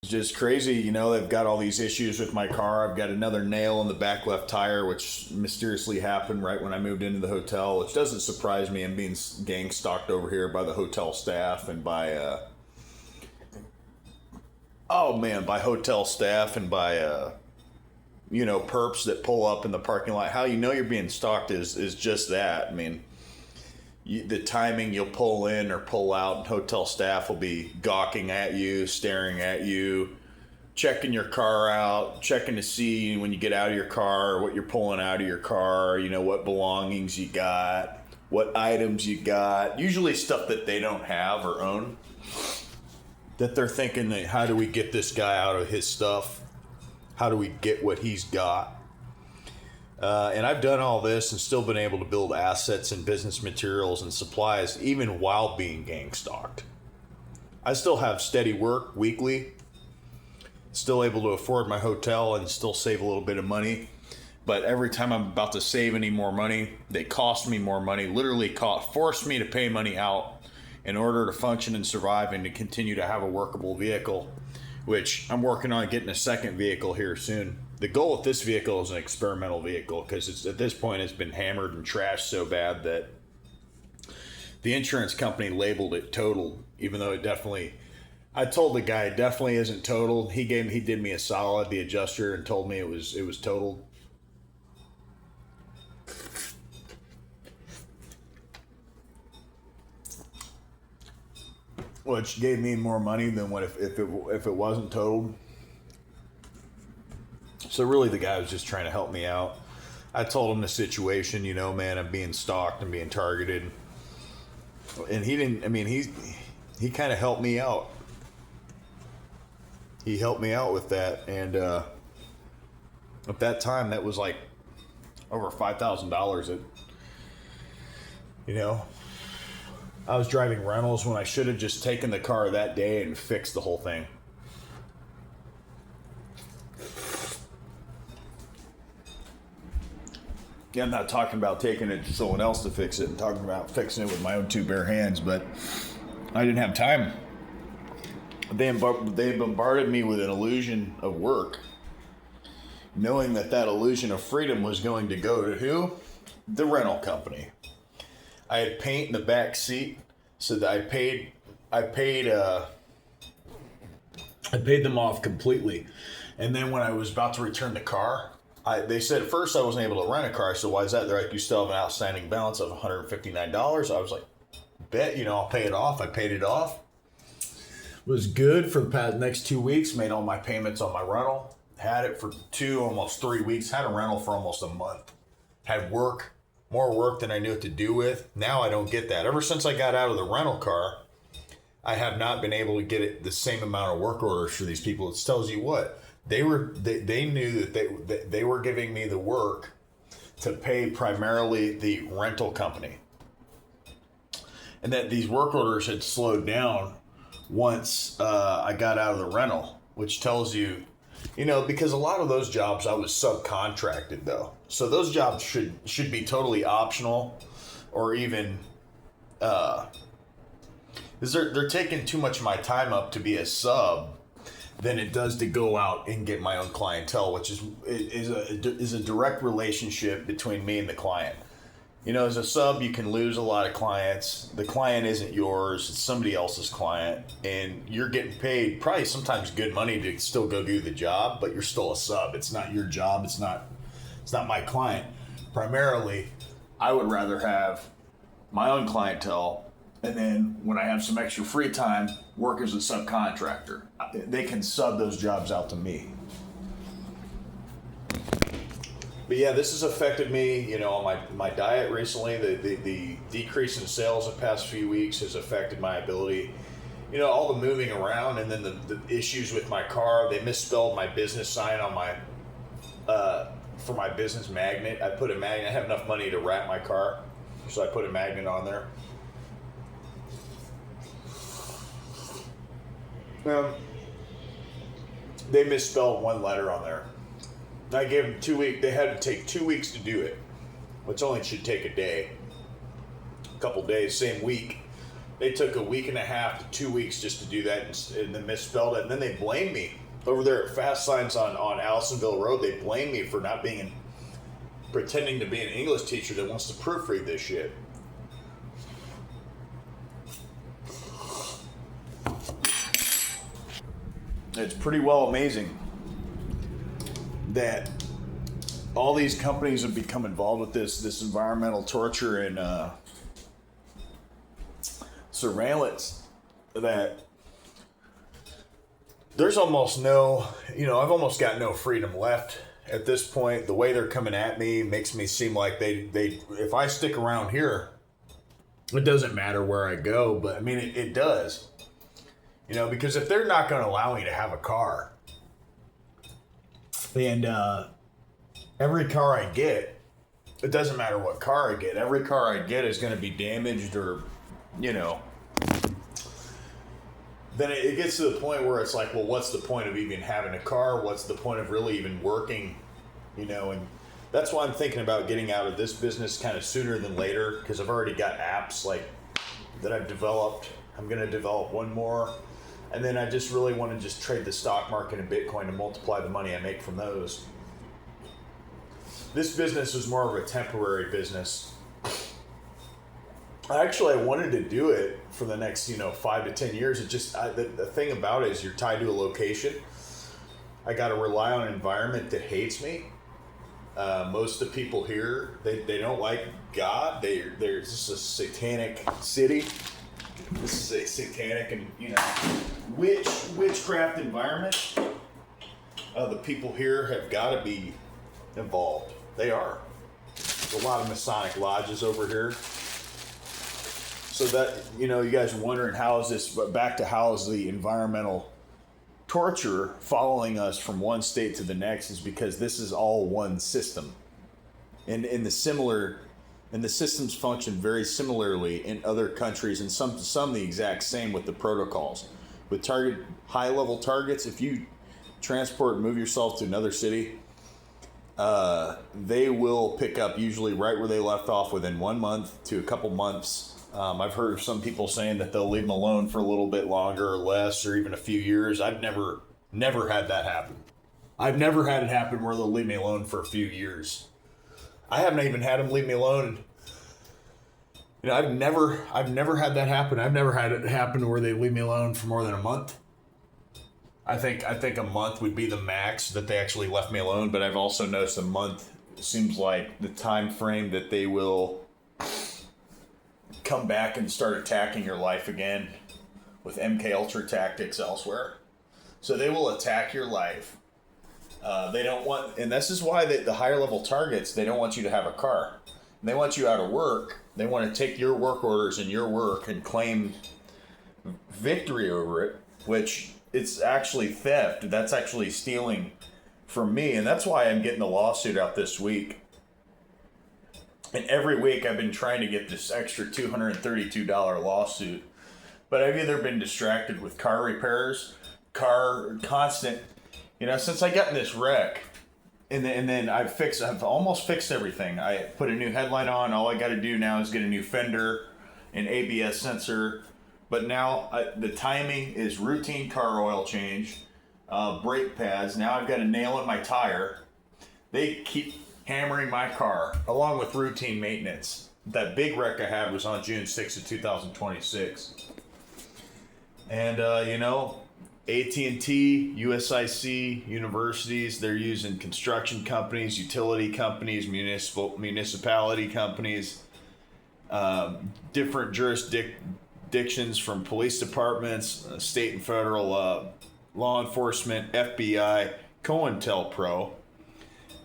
It's just crazy, they've got all these issues with my car. I've got another nail in the back left tire, which mysteriously happened right when I moved into the hotel, which doesn't surprise me. I'm being gang stalked over here by the hotel staff and by hotel staff and by, perps that pull up in the parking lot. How you're being stalked is just that. I mean, the timing you'll pull in or pull out, and hotel staff will be gawking at you, staring at you, checking your car out, checking to see when you get out of your car what you're pulling out of your car, what belongings you got, what items you got, usually stuff that they don't have or own, that they're thinking that how do we get this guy out of his stuff? How do we get what he's got? And I've done all this and still been able to build assets and business materials and supplies even while being gang stalked. I still have steady work weekly, still able to afford my hotel and still save a little bit of money. But every time I'm about to save any more money, they cost me more money, literally force me to pay money out in order to function and survive and to continue to have a workable vehicle, which I'm working on getting a second vehicle here soon. The goal with this vehicle is an experimental vehicle because at this point it's been hammered and trashed so bad that the insurance company labeled it totaled, even though I told the guy it definitely isn't totaled. He did me a solid, the adjuster, and told me it was totaled. Which gave me more money than what if it wasn't totaled. So really the guy was just trying to help me out. I told him the situation, man, I'm being stalked and being targeted. And he kind of helped me out. He helped me out with that. And at that time, that was like over $5,000. I was driving rentals when I should have just taken the car that day and fixed the whole thing. Yeah, I'm not talking about taking it to someone else to fix it and talking about fixing it with my own two bare hands, but I didn't have time. They bombarded me with an illusion of work, knowing that illusion of freedom was going to go to who? The rental company. I had paint in the back seat, so that I paid them off completely. And then when I was about to return the car, they said at first I wasn't able to rent a car. So why is that? They're like, you still have an outstanding balance of $159. I was like, bet, I'll pay it off. I paid it off. Was good for the next 2 weeks. Made all my payments on my rental. Had it for almost 3 weeks. Had a rental for almost a month. Had more work than I knew what to do with. Now I don't get that. Ever since I got out of the rental car, I have not been able to get the same amount of work orders for these people. It tells you what. They knew that they were giving me the work to pay primarily the rental company, and that these work orders had slowed down once I got out of the rental, which tells you, because a lot of those jobs I was subcontracted though, so those jobs should be totally optional, or even because they're taking too much of my time up to be a sub than it does to go out and get my own clientele, which is a direct relationship between me and the client. As a sub, you can lose a lot of clients. The client isn't yours; it's somebody else's client, and you're getting paid probably sometimes good money to still go do the job, but you're still a sub. It's not your job. It's not my client. Primarily, I would rather have my own clientele. And then when I have some extra free time, work as a subcontractor. They can sub those jobs out to me. But yeah, this has affected me, on my diet recently. The decrease in sales the past few weeks has affected my ability. All the moving around, and then the issues with my car. They misspelled my business sign on my for my business magnet. I put a magnet. I have enough money to wrap my car, so I put a magnet on there. They misspelled one letter on there. I gave them 2 weeks. They had to take 2 weeks to do it, which only should take a day, a couple days, same week. They took a week and a half to 2 weeks just to do that and then misspelled it. And then they blamed me over there at Fast Signs on Allisonville Road. They blamed me for not being, pretending to be an English teacher that wants to proofread this shit. It's pretty well amazing that all these companies have become involved with this environmental torture and surveillance, that there's almost no, I've almost got no freedom left at this point. The way they're coming at me makes me seem like they if I stick around here, it doesn't matter where I go, but I mean it does. Because if they're not going to allow me to have a car, and every car I get, it doesn't matter what car I get, every car I get is going to be damaged or, then it gets to the point where it's like, well, what's the point of even having a car? What's the point of really even working? And that's why I'm thinking about getting out of this business kind of sooner than later, because I've already got apps like that I've developed. I'm going to develop one more. And then I just really want to just trade the stock market and Bitcoin and multiply the money I make from those. This business is more of a temporary business. I wanted to do it for the next, 5 to 10 years. It just, the thing about it is you're tied to a location. I got to rely on an environment that hates me. Most of the people here, they don't like God. They're just a satanic city. This is a satanic and, witchcraft environment. The people here have got to be involved. They are. There's a lot of Masonic lodges over here. So that, you guys are wondering how is the environmental torture following us from one state to the next, is because this is all one system. And the systems function very similarly in other countries, and some the exact same with the protocols. With high-level targets, if you transport and move yourself to another city, they will pick up usually right where they left off within 1 month to a couple months. I've heard of some people saying that they'll leave them alone for a little bit longer or less, or even a few years. I've never had that happen. I've never had it happen where they'll leave me alone for a few years. I haven't even had them leave me alone. I've never had that happen. I've never had it happen where they leave me alone for more than a month. I think a month would be the max that they actually left me alone, but I've also noticed a month seems like the time frame that they will come back and start attacking your life again with MK Ultra tactics elsewhere. So they will attack your life. They don't want, and this is why the higher level targets, they don't want you to have a car. They want you out of work. They want to take your work orders and your work and claim victory over it, which it's actually theft. That's actually stealing from me. And that's why I'm getting the lawsuit out this week. And every week I've been trying to get this extra $232 lawsuit. But I've either been distracted with car repairs, constant, since I got in this wreck, and then I've almost fixed everything. I put a new headlight on. All I got to do now is get a new fender, an ABS sensor. But now the timing is routine car oil change, brake pads. Now I've got a nail in my tire. They keep hammering my car along with routine maintenance. That big wreck I had was on June 6th of 2026. And, AT&T, USIC, universities, they're using construction companies, utility companies, municipality companies, different jurisdictions from police departments, state and federal law enforcement, FBI, COINTELPRO.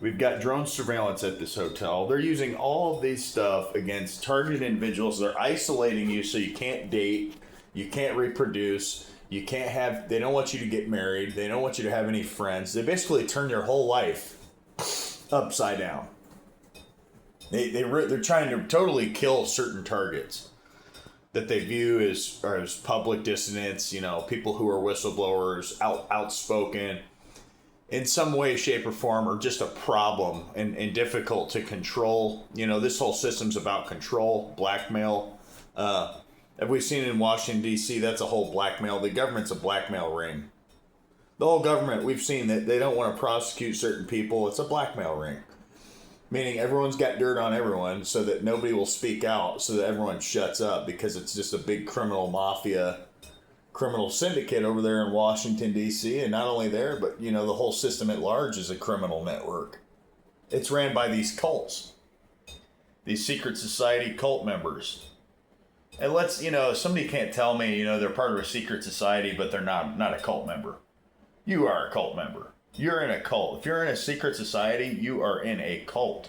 We've got drone surveillance at this hotel. They're using all of this stuff against targeted individuals. They're isolating you so you can't date, you can't reproduce. They don't want you to get married. They don't want you to have any friends. They basically turn your whole life upside down. They're trying to totally kill certain targets that they view as public dissidents, people who are whistleblowers, outspoken, in some way, shape, or form, are just a problem and difficult to control. This whole system's about control, blackmail, Have we seen it in Washington, D.C.? That's a whole blackmail. The government's a blackmail ring. The whole government, we've seen that they don't want to prosecute certain people. It's a blackmail ring. Meaning everyone's got dirt on everyone so that nobody will speak out, so that everyone shuts up, because it's just a big criminal mafia, criminal syndicate over there in Washington, D.C. And not only there, but, you know, the whole system at large is a criminal network. It's ran by these cults. These secret society cult members. And let's, you know, somebody can't tell me, you know, they're part of a secret society, but they're not a cult member. You are a cult member. You're in a cult. If you're in a secret society, you are in a cult.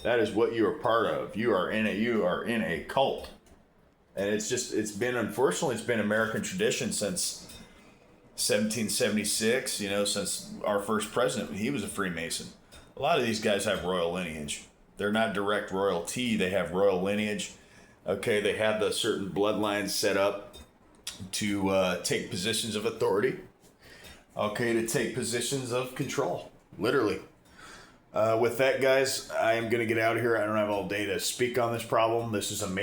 That is what you are part of. You are in a cult. And it's been American tradition since 1776, you know, since our first president, he was a Freemason. A lot of these guys have royal lineage. They're not direct royalty, they have royal lineage. Okay, they have the certain bloodlines set up to take positions of authority. Okay, to take positions of control, literally. With that, guys, I am going to get out of here. I don't have all day to speak on this problem. This is amazing.